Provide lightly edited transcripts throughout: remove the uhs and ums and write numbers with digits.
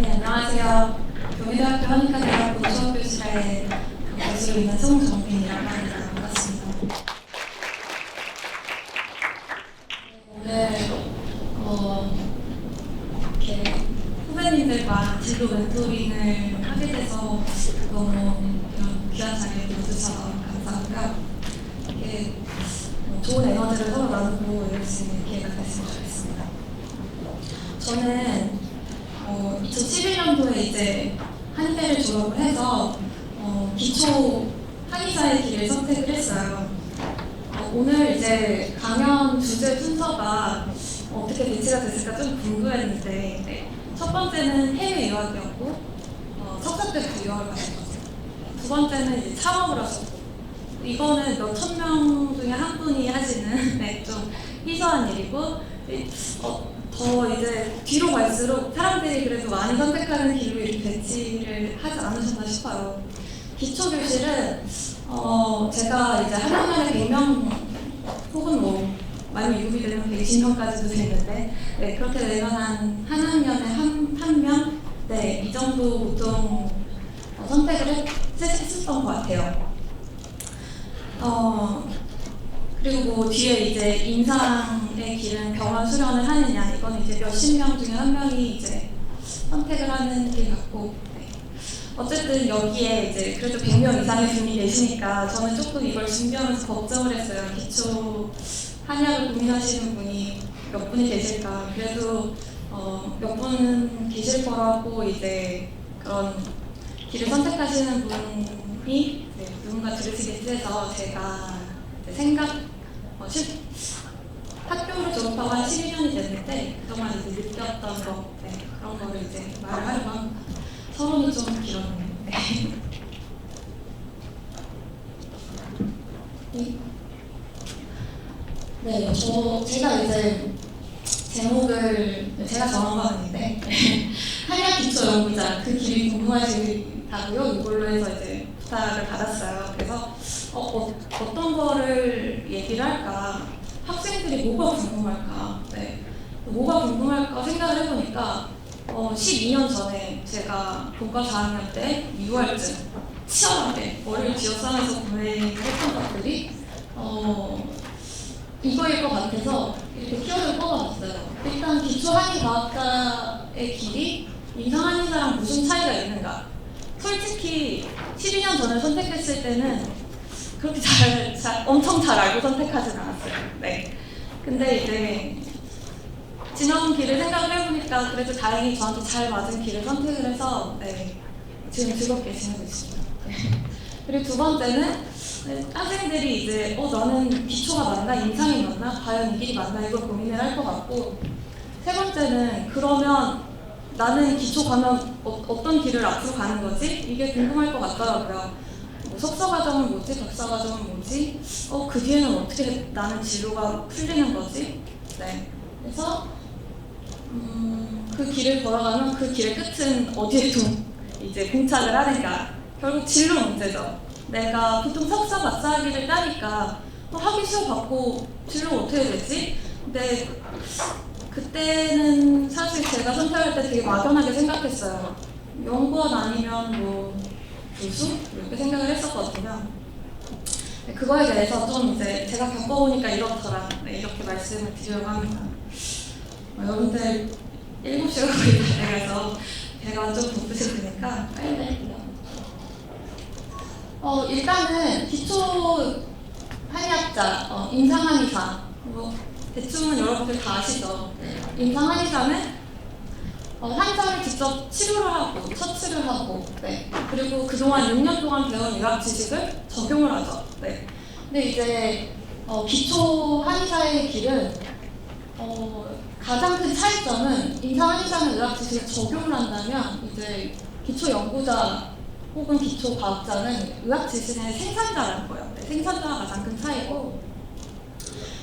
네, 안녕하세요. 경희대학교 한의과대학부 수학교실의 교수로 있는 송정빈이라고 합니다. 반갑습니다. 네, 오늘 이렇게 후배님들과 진로 멘토링을 하게 돼서 너무 이런 귀한 자리에 불러주셔서 감사하고요. 이렇게 좋은 에너지를 서로 나누고 이럴 수 있는 기회가 됐으면 좋겠습니다. 저는 2011년도에 이제 한의대를 졸업을 해서 기초 한의사의 길을 선택을 했어요. 오늘 이제 강연 주제 순서가 어떻게 배치가 됐을까 좀 궁금했는데, 네. 첫 번째는 해외 유학이었고, 석사 때부터 유학을 가셨고, 두 번째는 이제 창업을 하셨고, 이거는 몇천 명 중에 한 분이 하시는 네, 좀 희소한 일이고, 더 이제 뒤로 갈수록 사람들이 그래도 많이 선택하는 길로 이렇게 배치를 하지 않으셨나 싶어요. 기초교실은 제가 이제 한 학년에 100명 혹은 뭐 많이 미국이 되면 120명까지도 되는데 네, 그렇게 되면 한 학년에 한 명? 네, 이 정도 보통 선택을 했었던 것 같아요. 그리고 뭐 뒤에 이제 임상의 길은 병원 수련을 하느냐, 이건 이제 몇십 명 중에 한 명이 이제 선택을 하는 길 같고, 네. 어쨌든 여기에 이제 그래도 100명 이상의 분이 계시니까 저는 조금 이걸 준비하면서 걱정을 했어요. 기초 한의학을 고민하시는 분이 몇 분이 계실까? 그래도 몇 분 계실 거라고 이제 그런 길을 선택하시는 분이 네, 누군가 들으시겠지 해서 제가 학교를 졸업하고 한 12년이 됐는데 그동안 이제 느꼈던 거 네, 그런 거를 이제 말을 하려고 합니다. 서론이 좀 길었네요. 네, 제가 이제 제목을 제가 정한 건 아닌데 한의학 기초 연구자 그 길이 궁금하시다고요? 이걸로 해서 이제 부탁을 받았어요. 그래서 어떤 거를 얘기를 할까? 학생들이 뭐가 궁금할까? 네. 뭐가 궁금할까 생각을 해보니까 12년 전에 제가 본과 4학년 때 유활증 치열하게 머리를 쥐어싸면서 구매했던 것들이 이거일 것 같아서 이렇게 키워드를 뽑아봤어요. 일단 기초 한의과학과의 길이 임상 한의사랑 무슨 차이가 있는가? 솔직히 12년 전에 선택했을 때는 그렇게 엄청 잘 알고 선택하진 않았어요. 네. 근데 이제 지난 길을 생각을 해보니까 그래도 다행히 저한테 잘 맞은 길을 선택을 해서 네, 지금 즐겁게 지내고 있습니다. 네. 그리고 두 번째는 학생들이 이제 나는 기초가 맞나 임상이 맞나 과연 이 길이 맞나 이걸 고민을 할 것 같고, 세 번째는 그러면 나는 기초 가면 어떤 길을 앞으로 가는 거지? 이게 궁금할 것 같더라고요. 뭐 석사 과정은 뭐지? 박사 과정은 뭐지? 그 뒤에는 어떻게 나는 진로가 풀리는 거지? 네. 그래서 그 길을 걸어가면 그 길의 끝은 어디에 이제 봉착을 하는가? 결국 진로 문제죠. 내가 보통 석사 박사 학위를 따니까 학위 시험 받고 진로 어떻게 되지? 근데 그때는 사실 제가 선택할 때 되게 막연하게 생각했어요. 연구원 아니면 뭐 교수? 이렇게 생각을 했었거든요. 그거에 대해서 좀 이제 제가 겪어보니까 이렇더라. 네, 이렇게 말씀을 드리려고 합니다. 여러분들 7시가 거의 다 돼가서 배가 좀 고프실 테니까 빨리 할게요. 일단은 기초 한의학자, 임상 한의사, 대충은 여러분들 다 아시죠? 임상 한의사는 환자를 직접 치료를 하고 처치를 하고, 네. 그리고 그동안 6년 동안 배운 의학 지식을 적용을 하죠. 네. 근데 이제 기초 한의사의 길은 가장 큰 차이점은 임상 한의사는 의학 지식을 적용을 한다면 이제 기초 연구자 혹은 기초 과학자는 의학 지식의 생산자라는 거예요. 네, 생산자가 가장 큰 차이고,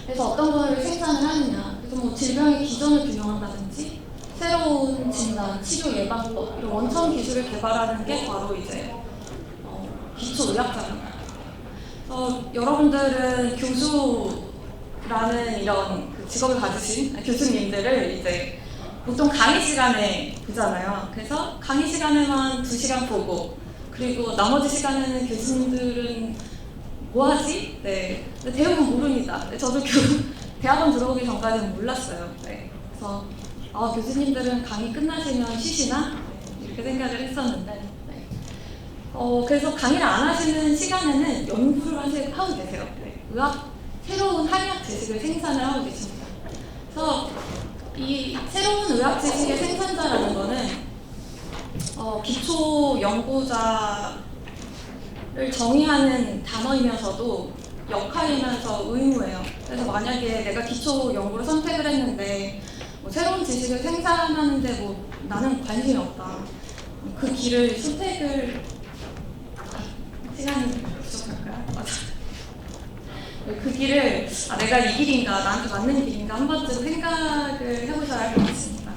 그래서 어떤 거를 생산을 하느냐, 그래서 뭐 질병의 기전을 규명한다든지 새로운 진단, 치료 예방법 이런 원천 기술을 개발하는 게 바로 이제 기초 의학자입니다. 여러분들은 교수라는 이런 그 직업을 가지신 교수님들을 이제 보통 강의 시간에 보잖아요. 그래서 강의 시간에만 2시간 보고, 그리고 나머지 시간에는 교수님들은 뭐 하지? 네. 대부분 모릅니다. 저도 대학원 들어오기 전까지는 몰랐어요. 네. 그래서 교수님들은 강의 끝나시면 쉬시나? 네. 이렇게 생각을 했었는데, 네. 그래서 강의를 안 하시는 시간에는 연구를 하고 계세요. 네. 새로운 한의학 지식을 생산을 하고 계십니다. 그래서 이 새로운 의학 지식의 생산자라는 거는 기초 연구자를 정의하는 단어이면서도 역할이면서 의무예요. 그래서 만약에 내가 기초 연구를 선택을 했는데 새로운 지식을 생산하는데 나는 관심이 없다. 그 길을 선택을 시간이 부족할까요? 맞아. 그 길을 내가 이 길인가, 나한테 맞는 길인가 한 번쯤 생각을 해보셔야 할 것 같습니다.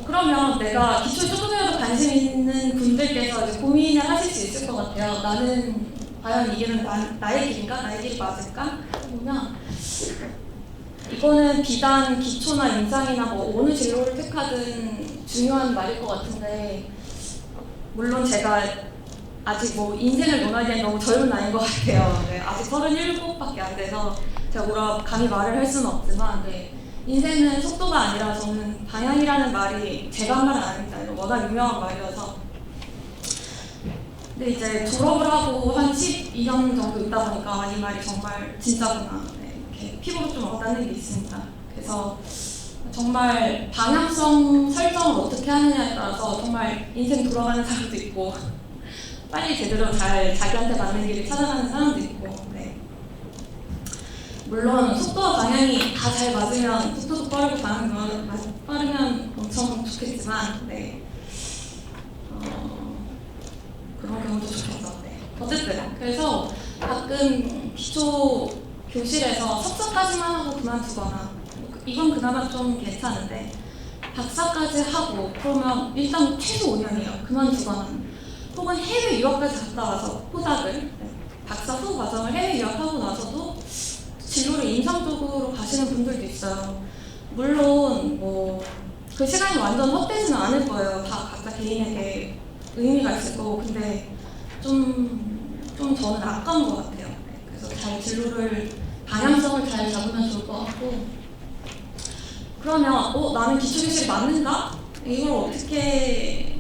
그러면 내가 기초에 조금이라도 관심 있는 분들께서 이제 고민을 하실 수 있을 것 같아요. 나는 과연 이 길은 나의 길인가? 나의 길이 맞을까? 보면 이거는 비단 기초나 임상이나 어느 진로를 택하든 중요한 말일 것 같은데, 물론 제가 아직 인생을 논하기엔 너무 젊은 나이인 것 같아요. 네, 아직 37밖에 안 돼서 제가 감히 말을 할 수는 없지만, 네, 인생은 속도가 아니라 저는 방향이라는 말이 제가 한 말은 아닙니다. 워낙 유명한 말이어서. 근데 이제 졸업을 하고 한 12년 정도 있다 보니까 이 말이 정말 진짜구나, 네, 이렇게 피부로 좀 와닿는 게 있습니다. 그래서 정말 방향성 설정을 어떻게 하느냐에 따라서 정말 인생 돌아가는 사람도 있고, 빨리 제대로 잘 자기한테 맞는 길을 찾아가는 사람도 있고, 네. 물론 속도와 방향이 다 잘 맞으면, 속도도 빠르고 방향도 빠르면 엄청 좋겠지만, 네. 그런 경우도 좋겠죠. 네. 어쨌든 그래서 가끔 기초 교실에서 석사까지만 하고 그만두거나, 이건 그나마 좀 괜찮은데 박사까지 하고 그러면 일단 최소 5년이에요. 그만두거나. 혹은 해외 유학까지 갔다 와서 포닥을, 네, 박사 후 과정을 해외 유학하고 나서도 진로를 임상적으로 가시는 분들도 있어요. 물론 그 시간이 완전 헛되지는 않을 거예요. 다 각자 개인에게 의미가 있을 거고, 근데 좀 저는 아까운 것 같아요. 네, 그래서 잘 진로를 방향성을 잘 잡으면 좋을 것 같고, 그러면 나는 기초교실이 맞는가? 이걸 어떻게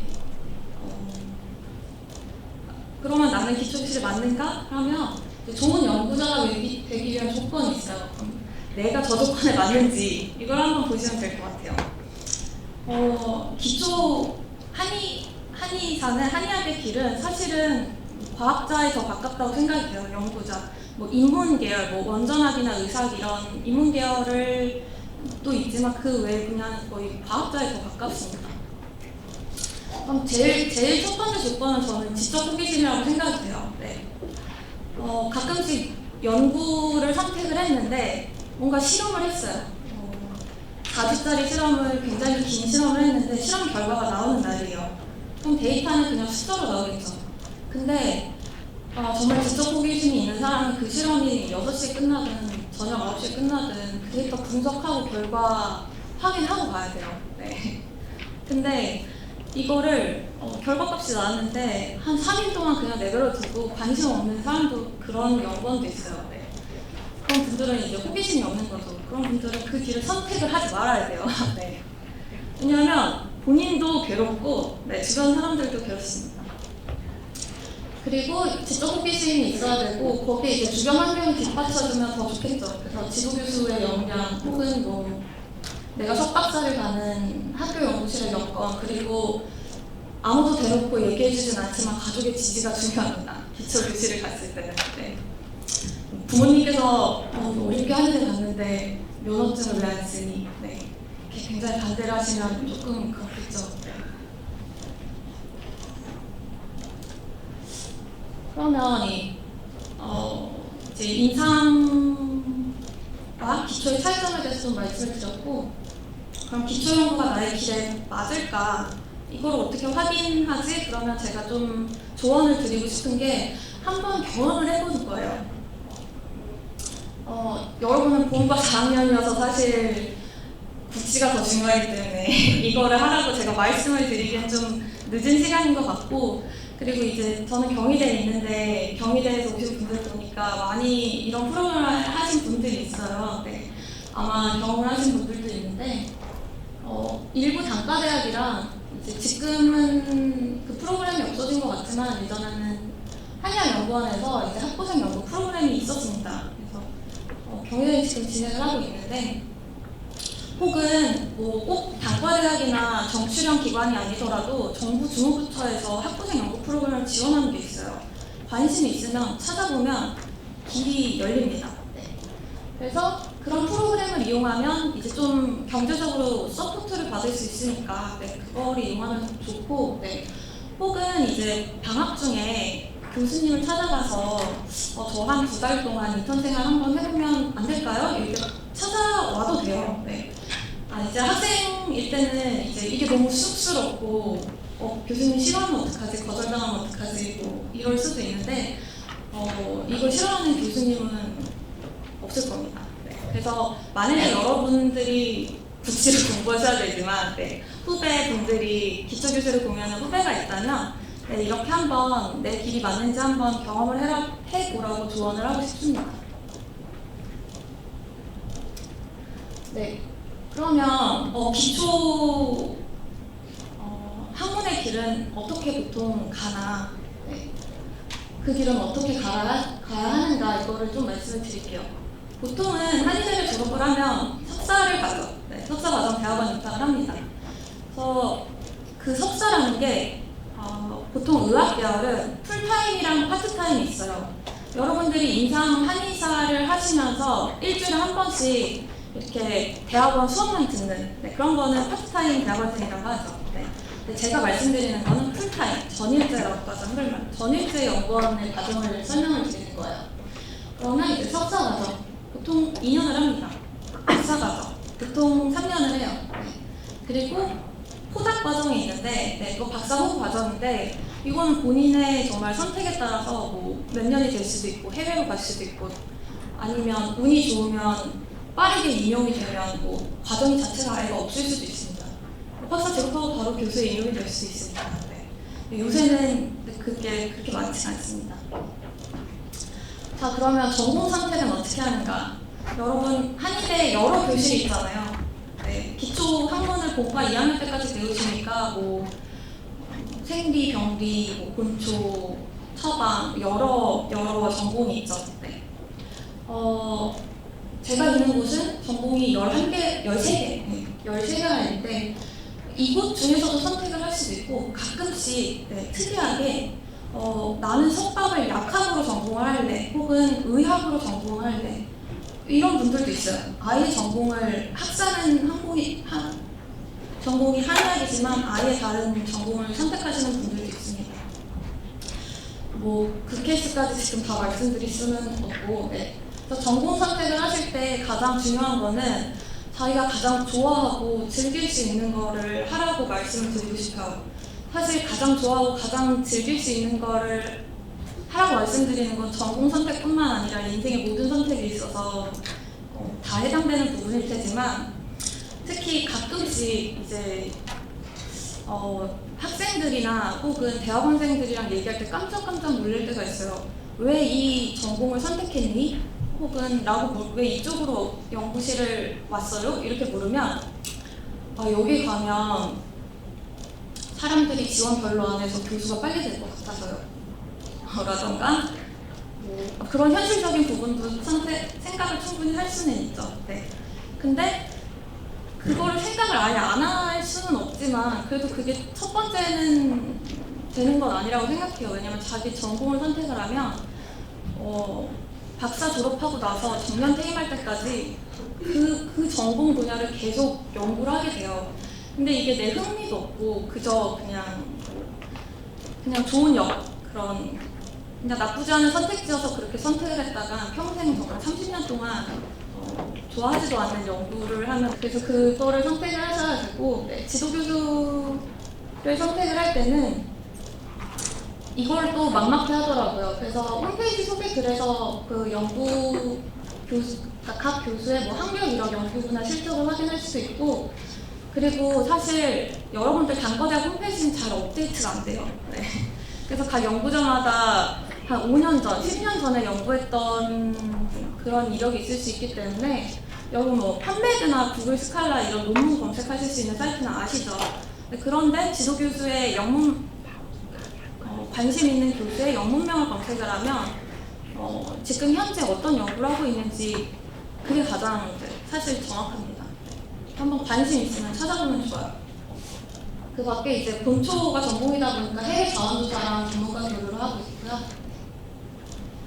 그러면 나는 기초교실이 맞는가? 하면 좋은 연구자가 되기 위한 조건이 있어요. 내가 저 조건에 맞는지 이걸 한번 보시면 될 것 같아요. 기초 한의사는, 한의학의 길은 사실은 과학자에 더 가깝다고 생각이 돼요. 연구자. 인문계열, 원전학이나 의사학 이런 인문계열을 또 있지만 그 외 분야는 거의 과학자에 더 가깝습니다. 그럼 제일 첫 번째 조건은 저는 지적 호기심이라고 생각이 돼요. 네. 가끔씩 연구를 선택을 했는데 뭔가 실험을 했어요. 4주짜리 실험을, 굉장히 긴 실험을 했는데 실험 결과가 나오는 날이에요. 그럼 데이터는 그냥 숫자로 나오겠죠. 근데 정말 지적 호기심이 있는 사람은 그 실험이 6시에 끝나든 저녁 9시에 끝나든 그 데이터 분석하고 결과 확인하고 가야 돼요. 네. 근데 이거를 결과값이 나왔는데 한 3일 동안 그냥 내버려 두고 관심 없는 사람도, 그런 연구원도 있어요. 네. 그런 분들은 이제 호기심이 없는 거죠. 그런 분들은 그 길을 선택을 하지 말아야 돼요. 네. 왜냐하면 본인도 괴롭고, 네, 주변 사람들도 괴롭습니다. 그리고 지적 호기심이 있어야 되고, 거기에 이제 주변 환경이 뒷받쳐주면 더 좋겠죠. 그래서 지도교수의 역량, 혹은 내가 석박사를 가는 학교 연구실의 여건, 그리고 아무도 대놓고 얘기해주진 않지만 가족의 지지가 중요합니다. 기초교실을 갔을 때는. 네. 부모님께서 어렵게 하는 데 갔는데 면허증을 왜 안 쓰니? 네. 이렇게 굉장히 반대를 하시면 조금 그렇겠죠. 네. 그러면 이제 인상과 기초의 차이점에 대해서 좀 말씀을 드렸고, 그럼 기초 연구가 나의 길에 맞을까? 이걸 어떻게 확인하지? 그러면 제가 좀 조언을 드리고 싶은 게, 한번 경험을 해보는 거예요. 여러분은 본과 4학년이어서 사실 복지가 더 중요하기 때문에 이거를 하라고 제가 말씀을 드리기엔 좀 늦은 시간인 것 같고, 그리고 이제 저는 경희대에 있는데 경희대에서 오신 분들 보니까 많이 이런 프로그램을 하신 분들이 있어요. 네. 아마 경험을 하신 분들도 있는데 일부 단과대학이랑 이제 지금은 그 프로그램이 없어진 것 같지만 예전에는 한양연구원에서 이제 학부생 연구 프로그램이 있었습니다. 그래서 경희대에 지금 진행을 하고 있는데, 혹은 뭐 꼭 단과대학이나 정출형 기관이 아니더라도 정부 주무부처에서 학부생 연구 프로그램을 지원하는 게 있어요. 관심이 있으면 찾아보면 길이 열립니다. 네. 그래서 그런 프로그램을 이용하면 이제 좀 경제적으로 서포트를 받을 수 있으니까 네, 그거를 이용하면 좋고, 네. 혹은 이제 방학 중에 교수님을 찾아가서 저 한 2달 동안 인턴 생활 한번 해보면 안 될까요? 이렇게 찾아와도 돼요. 네. 이제 학생일 때는 이제 이게 너무 쑥스럽고 교수님 싫어하면 어떡하지, 거절당하면 어떡하지, 뭐 이럴 수도 있는데 이걸 싫어하는 교수님은 없을 겁니다. 네. 그래서 만약에 여러분들이 국시를 공부하셔야 되지만 네, 후배분들이 기초교수를 보면 후배가 있다면 네, 이렇게 한번 내 길이 맞는지 한번 경험을 해보라고 조언을 하고 싶습니다. 네. 그러면 기초 학문의 길은 어떻게 보통 가나, 네. 그 길은 어떻게 가야 하는가, 이거를 좀 말씀을 드릴게요. 보통은 한의대를 졸업을 하면 석사를 가죠. 네, 석사 과정 대학원 입학을 합니다. 그래서 그 석사라는 게 보통 의학 계열은 풀타임이랑 파트타임이 있어요. 여러분들이 임상 한의사를 하시면서 일주일에 한 번씩 이렇게 대학원 수업만 듣는 그런 거는 파트타임 대학원생이라고 하죠. 네. 제가 말씀드리는 거는 풀타임, 전일제라고 하죠. 한글말. 전일제 연구원의 과정을 설명을 드리는 거예요. 그러면 이제 석사 과정, 보통 2년을 합니다. 박사 과정, 보통 3년을 해요. 네. 그리고 포닥 과정이 있는데, 이거 박사 후 과정인데, 이거는 본인의 정말 선택에 따라서 뭐 몇 년이 될 수도 있고, 해외로 갈 수도 있고, 아니면 운이 좋으면 빠르게 임용이 되면 뭐 과정 자체가 아예 없을 수도 있습니다. 박사 졸업하고 바로 교수에 임용이 될 수 있습니다. 네. 요새는 그게 그렇게 많지 않습니다. 자, 그러면 전공 선택은 어떻게 하는가? 여러분 한의대 여러 교실이 있잖아요. 네. 기초 학문을 본과 2학년 때까지 배우시니까 뭐 생리, 병리, 뭐 곤초, 처방 여러 전공이 있죠. 네. 제가 있는 곳은 전공이 11개, 13개, 13개가 있는데 이곳 중에서도 선택을 할 수도 있고 가끔씩 특이하게 나는 석박을 약학으로 전공을 할래, 혹은 의학으로 전공을 할래, 이런 분들도 있어요. 아예 전공을 학사는 전공이 한의학이지만 아예 다른 전공을 선택하시는 분들도 있습니다. 뭐 그 케이스까지 지금 다 말씀드릴 수는 없고, 네. 그래서 전공 선택을 하실 때 가장 중요한 거는 자기가 가장 좋아하고 즐길 수 있는 거를 하라고 말씀을 드리고 싶어요. 사실 가장 좋아하고 가장 즐길 수 있는 거를 하라고 말씀드리는 건 전공 선택뿐만 아니라 인생의 모든 선택에 있어서 다 해당되는 부분일 테지만, 특히 가끔씩 이제 학생들이나 혹은 대학원생들이랑 얘기할 때 깜짝 놀랄 때가 있어요. 왜 이 전공을 선택했니? 혹은 왜 이쪽으로 연구실을 왔어요? 이렇게 물으면 여기 가면 사람들이 지원 별로 안 해서 교수가 빨리 될 것 같아서요. 라던가 뭐 그런 현실적인 부분도 생각을 충분히 할 수는 있죠. 네. 근데 그거를 생각을 아예 안 할 수는 없지만 그래도 그게 첫 번째는 되는 건 아니라고 생각해요. 왜냐면 자기 전공을 선택을 하면 박사 졸업하고 나서 정년 퇴임할 때까지 그 전공 분야를 계속 연구를 하게 돼요. 근데 이게 내 흥미도 없고 그저 그냥 좋은 그냥 나쁘지 않은 선택지여서 그렇게 선택을 했다가 평생 정말 30년 동안 좋아하지도 않는 연구를 하면, 그래서 그거를 선택을 하셔야 되고, 네, 지도교수를 선택을 할 때는 이걸 또 막막해 하더라고요. 그래서 홈페이지 소개 글에서 그 연구 그러니까 각 교수의 뭐 학력 이력 연구부나 실적을 확인할 수도 있고, 그리고 사실 여러분들 단과대학 홈페이지는 잘 업데이트가 안 돼요. 네. 그래서 각 연구자마다 한 5년 전, 10년 전에 연구했던 그런 이력이 있을 수 있기 때문에, 여러분 뭐 판메드나 구글 스칼라 이런 논문 검색하실 수 있는 사이트는 아시죠? 그런데 지도교수의 관심 있는 교수의 연문명을 검색을 하면 지금 현재 어떤 연구를 하고 있는지 그게 가장 사실 정확합니다. 한번 관심 있으면 찾아보면 좋아요. 그 밖에 이제 본초가 전공이다 보니까 해외 자원조사랑 전문가 교류를 하고 있고요.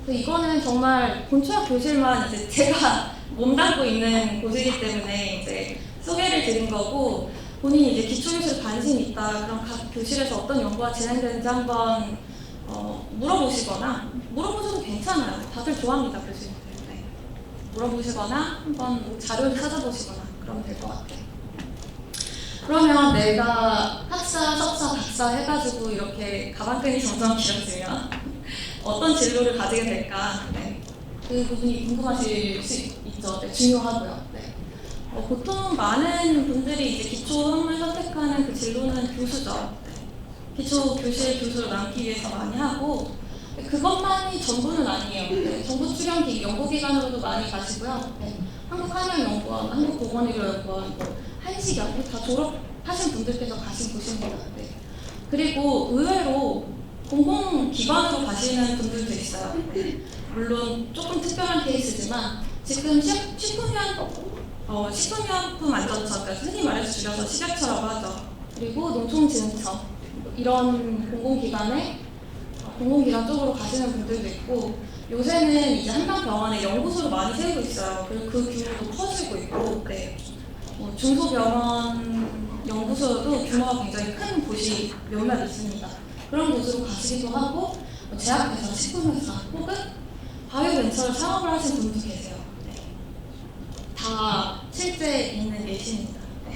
이거는 정말 본초학 교실만 이제 제가 몸담고 있는 곳이기 때문에 이제 소개를 드린 거고, 본인이 이제 기초교실에 관심이 있다, 그럼 각 교실에서 어떤 연구가 진행되는지 한번 물어보시거나, 물어보셔도 괜찮아요. 다들 좋아합니다, 교수님들. 네. 물어보시거나 한번 뭐 자료를 찾아보시거나 그러면 될 것 같아요. 그러면 내가 학사, 석사, 박사 해가지고 이렇게 가방끈이 점점 길어지면 어떤 진로를 가지게 될까? 네. 그 부분이 궁금하실 수 있죠. 네, 중요하고요. 네. 보통 많은 분들이 이제 기초 학문을 선택하는 그 진로는 교수죠. 네. 기초 교실 교수를 남기 위해서 많이 하고, 그것만이 전부는 아니에요. 네. 정부 출연 연구기관으로도 많이 가시고요. 네. 한국한양연구원, 한국보건의료연구원, 한식연 다 졸업하신 분들께서 가신 곳입니다. 네. 그리고 의외로 공공기관으로 가시는 분들도 있어요. 네. 물론 조금 특별한 케이스지만 지금 식품유한품 안전처, 그러니까 흔히 말해서 줄여서 식약처라고 하죠. 그리고 농촌진흥청 이런 공공기관 쪽으로 가시는 분들도 있고, 요새는 이제 한강병원에 연구소를 많이 세우고 있어요. 그리고 그 규모도 커지고 있고, 네. 중소병원 연구소도 규모가 굉장히 큰 곳이 몇몇 있습니다. 그런 곳으로 가시기도 하고, 제약회사, 식품회사 혹은 바이오벤처를 창업을 하신 분도 계세요. 네. 다 실제 있는 예시입니다. 네.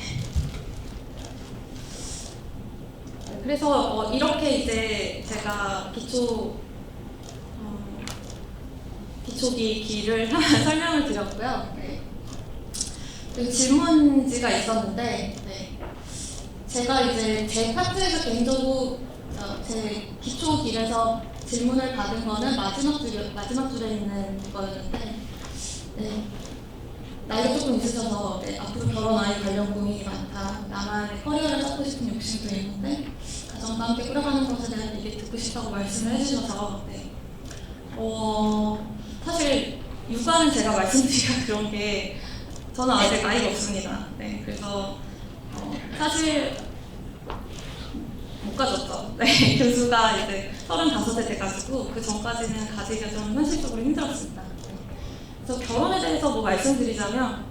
그래서 이렇게 이제 제가 기초기를 설명을 드렸고요. 네. 질문지가 있었는데, 네. 제가 이제 제 파트에서 개인적으로 제 기초길에서 질문을 받은 거는 마지막 줄에 있는 거였는데, 네. 나이가 조금 있으셔서 네, 앞으로 결혼 아이 관련 고민이 많다, 나만의 커리어를 쌓고 싶은 욕심도 있는데 가정과 함께 끌어가는 것에 대한 얘기 듣고 싶다고 말씀을 해주셔서, 네. 사실 육아는 제가 말씀드리기가 그런 게 저는 아직 나이가 없습니다. 네, 그래서 사실 못 가졌죠. 네, 교수가 이제 35세 돼가지고 그 전까지는 가지기가 좀 현실적으로 힘들었습니다. 네. 그래서 결혼에 대해서 뭐 말씀드리자면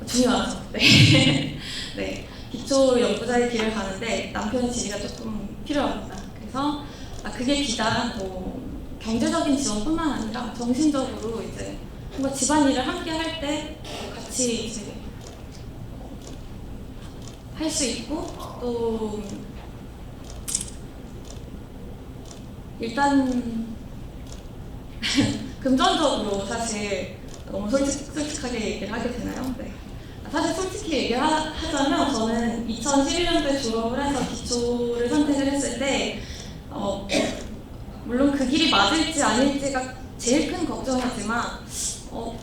중요하죠. 네. 네, 기초 연구자의 길을 가는데 남편의 지지가 조금 필요합니다. 그래서 그게 비단 경제적인 지원뿐만 아니라 정신적으로 이제 뭔가 집안일을 함께 할 때 같이 이제 할 수 있고, 또 일단 금전적으로 사실 너무 솔직하게 얘기를 하게 되나요? 네. 사실 솔직히 얘기를 하자면 저는 2011년도에 졸업을 해서 기초를 선택을 했을 때 물론 그 길이 맞을지 아닐지가 제일 큰 걱정이었지만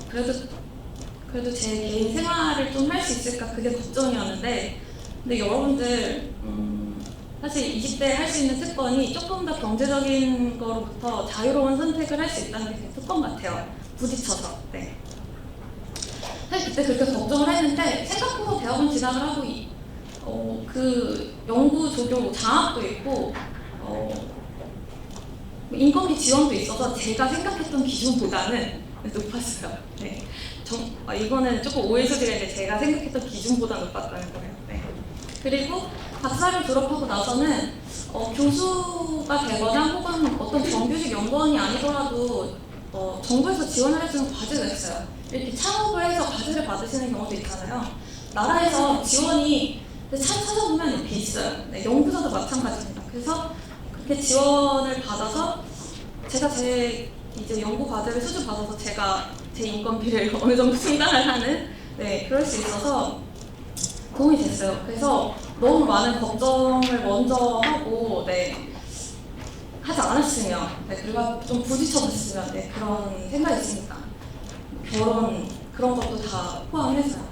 그래도 제 개인 생활을 좀 할 수 있을까, 그게 걱정이었는데, 근데 여러분들 사실 20대에 할 수 있는 특권이 조금 더 경제적인 거로부터 자유로운 선택을 할 수 있다는 게 특권 같아요. 부딪혀서. 네. 사실 그때 그렇게 걱정을 했는데 생각보다 대학원 진학을 하고 그 연구 조교 장학도 있고 인건비 지원도 있어서 제가 생각했던 기준보다는 높았어요. 네. 이거는 조금 오해 소지가 있는데 제가 생각했던 기준보다 높았다는 거예요. 네. 그리고 박사를 졸업하고 나서는 교수가 되거나 혹은 어떤 정규직 연구원이 아니더라도 정부에서 지원을 해주는 과제가 있어요. 이렇게 창업을 해서 과제를 받으시는 경우도 있잖아요. 나라에서 지원이 찾아보면 이렇게 있어요. 네, 연구자도 마찬가지입니다. 그래서 그렇게 지원을 받아서 제가 제 이제 연구 과제를 수준 받아서 제가 제 인건비를 어느 정도 충당을 하는 그럴 수 있어서 도움이 됐어요. 그래서 너무 많은 걱정을 먼저 하고 하지 않았으면 그리고 좀 부딪혀봤으면 그런 생각이 있습니다. 결혼 그런 것도 다 포함해서요.